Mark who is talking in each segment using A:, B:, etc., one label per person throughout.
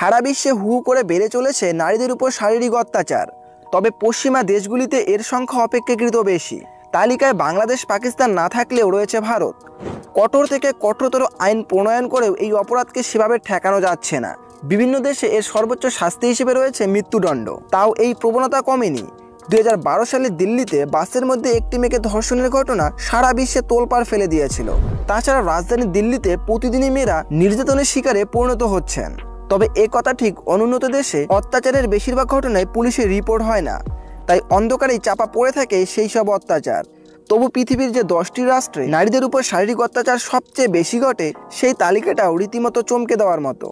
A: সারা বিশ্বে হু হু করে বেড়ে চলেছে নারীদের উপর শারীরিক অত্যাচার। তবে পশ্চিমা দেশগুলিতে এর সংখ্যা অপেক্ষাকৃত বেশি। তালিকায় বাংলাদেশ, পাকিস্তান না থাকলেও রয়েছে ভারত। কঠোর থেকে কঠোরতর আইন প্রণয়ন করেও এই অপরাধকে সেভাবে ঠেকানো যাচ্ছে না। বিভিন্ন দেশে এর সর্বোচ্চ শাস্তি হিসেবে রয়েছে মৃত্যুদণ্ড। তাও এই প্রবণতা কমেনি। 2012 সালে দিল্লিতে বাসের মধ্যে একটি মেয়েকে ধর্ষণের ঘটনা সারা বিশ্বে তোলপাড় ফেলে দিয়েছিল। তাছাড়া রাজধানী দিল্লিতে প্রতিদিনই মেয়েরা নির্যাতনের শিকারে পরিণত হচ্ছেন। তবে এ কথা ঠিক, অনুন্নত দেশে অত্যাচারের বেশিরভাগ ঘটনায় পুলিশের রিপোর্ট হয় না, তাই অন্ধকারেই চাপা পড়ে থাকে সেই সব অত্যাচার। তবু পৃথিবীর যে 10টি রাষ্ট্রে নারীদের উপর শারীরিক অত্যাচার সবচেয়ে বেশি ঘটে, সেই তালিকাটাও রীতিমতো চমকে দেওয়ার মতো।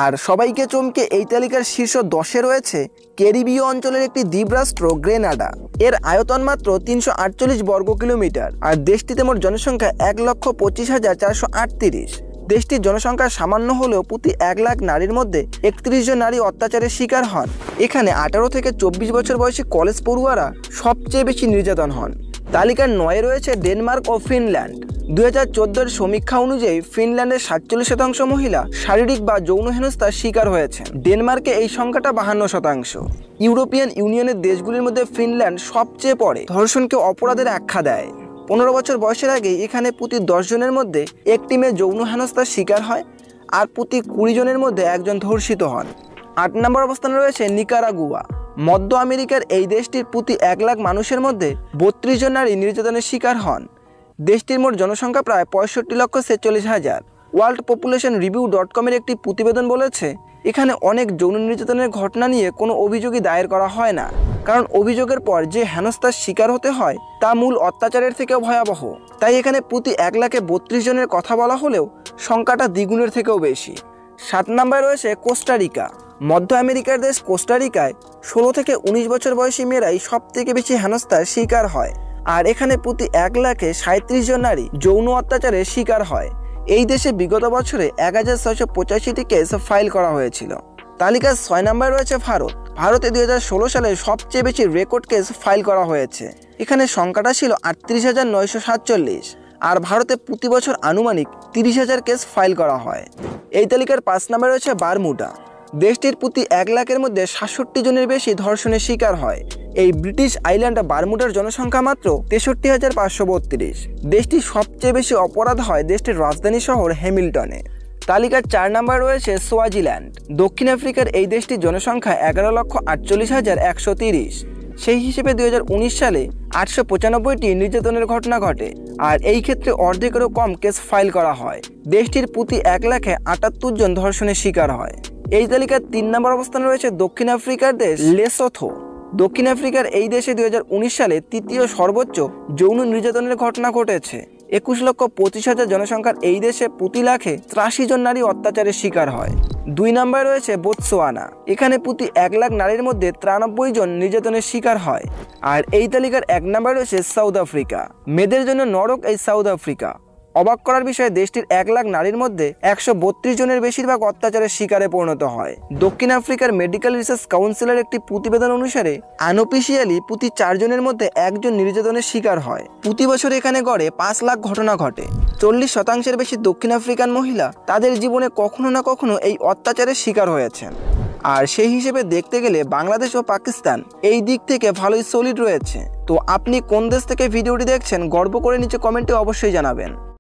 A: আর সবাইকে চমকে এই তালিকার শীর্ষ 10-এ রয়েছে ক্যারিবীয় অঞ্চলের একটি দ্বীপরাষ্ট্র গ্রেনাডা। এর আয়তন মাত্র 348 বর্গ কিলোমিটার আর দেশটিতে মোট জনসংখ্যা 1,25,438। দেশটির জনসংখ্যা সামান্য হলেও প্রতি 1 লাখ নারীর মধ্যে 31 জন নারী অত্যাচারের শিকার হন। এখানে 18 থেকে 24 বছর বয়সী কলেজ পড়ুয়ারা সবচেয়ে বেশি নির্যাতন হন। তালিকার 9-এ রয়েছে ডেনমার্ক ও ফিনল্যান্ড। 2014-এর সমীক্ষা অনুযায়ী ফিনল্যান্ডের 47% মহিলা শারীরিক বা যৌন হেনস্থার শিকার হয়েছেন। ডেনমার্কে এই সংখ্যাটা 52%। ইউরোপিয়ান ইউনিয়নের দেশগুলির মধ্যে ফিনল্যান্ড সবচেয়ে পরে ধর্ষণকে অপরাধের আখ্যা দেয়। 15 বছর বয়সের আগে এখানে প্রতি 10 জনের মধ্যে একটি মেয়ে যৌন হেনস্থার শিকার হয় আর প্রতি 20 জনের মধ্যে একজন ধর্ষিত হন। 8 নম্বর অবস্থানে রয়েছে নিকারাগুয়া। মধ্য আমেরিকার এই দেশটির প্রতি 1 লাখ মানুষের মধ্যে 32 জন নারী নির্যাতনের শিকার হন। দেশটির মোট জনসংখ্যা প্রায় 65,46,000। ওয়ার্ল্ড পপুলেশন রিভিউ.com-এর একটি প্রতিবেদন বলেছে, এখানে অনেক যৌন নির্যাতনের ঘটনা নিয়ে কোনো অভিযোগই দায়ের করা হয় না, কারণ অভিযোগের পর যে হেনস্থার শিকার হতে হয় তা মূল অত্যাচারের থেকেও ভয়াবহ। তাই এখানে প্রতি 1 লাখে 32 জনের কথা বলা হলেও সংখ্যাটা দ্বিগুণের থেকেও বেশি। 7 নম্বরে রয়েছে কোস্টারিকা। মধ্য আমেরিকার দেশ কোস্টারিকায় 16 থেকে 19 বছর বয়সী মেয়েরাই সবথেকে বেশি হেনস্থার শিকার হয় আর এখানে প্রতি 1 লাখে 37 জন নারী যৌন অত্যাচারের শিকার হয়। এই দেশে বিগত বছরে 1685টি কেস ফাইল করা হয়েছিল। তালিকার 6 নম্বরে রয়েছে ভারত। ভারতে 2016 সালে সবচেয়ে বেশি রেকর্ড কেস ফাইল করা হয়েছে। এখানে সংখ্যাটা ছিল 38,947 আর ভারতে প্রতি বছর আনুমানিক 30,000 কেস ফাইল করা হয়। এই তালিকার 5 নম্বরে রয়েছে বারমুডা। দেশটির প্রতি 1 লাখের মধ্যে 67 জনের বেশি ধর্ষণের শিকার হয়। এই ব্রিটিশ আইল্যান্ড বারমুডার জনসংখ্যা মাত্র 63,532। দেশটির সবচেয়ে বেশি অপরাধ হয় দেশটির রাজধানী শহর হ্যামিল্টনে। তালিকার 4 নম্বরে রয়েছে সোয়াজিল্যান্ড। দক্ষিণ আফ্রিকার এই দেশটির জনসংখ্যা 11,48,130। সেই হিসেবে 2019 সালে 895টি নির্যাতনের ঘটনা ঘটে আর এই ক্ষেত্রে অর্ধেকেরও কম কেস ফাইল করা হয়। দেশটির প্রতি 1 লাখে 78 জন ধর্ষণের শিকার হয়। এই তালিকার 3 নম্বর অবস্থানে রয়েছে দক্ষিণ আফ্রিকার দেশ লেসোথো। দক্ষিণ আফ্রিকার এই দেশে 2019 সালে তৃতীয় সর্বোচ্চ যৌন নির্যাতনের ঘটনা ঘটেছে। 21,25,000 জনসংখ্যার এই দেশে প্রতি লাখে 83 জন নারী অত্যাচারের শিকার হয়। 2 নম্বরে রয়েছে বোতসোয়ানা। এখানে প্রতি 1 লাখ নারীর মধ্যে 93 জন নির্যাতনের শিকার হয়। আর এই তালিকার 1 নম্বরে রয়েছে সাউথ আফ্রিকা। মেয়েদের জন্য নরক এই সাউথ আফ্রিকা। অবাক করার বিষয়ে দেশটির 1 লাখ নারীর মধ্যে 132 জনের বেশিরভাগ অত্যাচারের শিকারে পরিণত হয়। দক্ষিণ আফ্রিকার মেডিকেল রিসার্চ কাউন্সিলের একটি প্রতিবেদন অনুসারে আনঅফিসিয়ালি প্রতি 4 জনের মধ্যে 1 জন নির্যাতনের শিকার হয়। প্রতি বছর এখানে গড়ে 5 লাখ ঘটনা ঘটে। 40% বেশি দক্ষিণ আফ্রিকান মহিলা তাদের জীবনে কখনো না কখনো এই অত্যাচারের শিকার হয়েছেন। আর সেই হিসেবে দেখতে গেলে বাংলাদেশ ও পাকিস্তান এই দিক থেকে ভালোই সলিড রয়েছে। তো আপনি কোন দেশ থেকে ভিডিওটি দেখছেন গর্ব করে নিচে কমেন্টে অবশ্যই জানাবেন।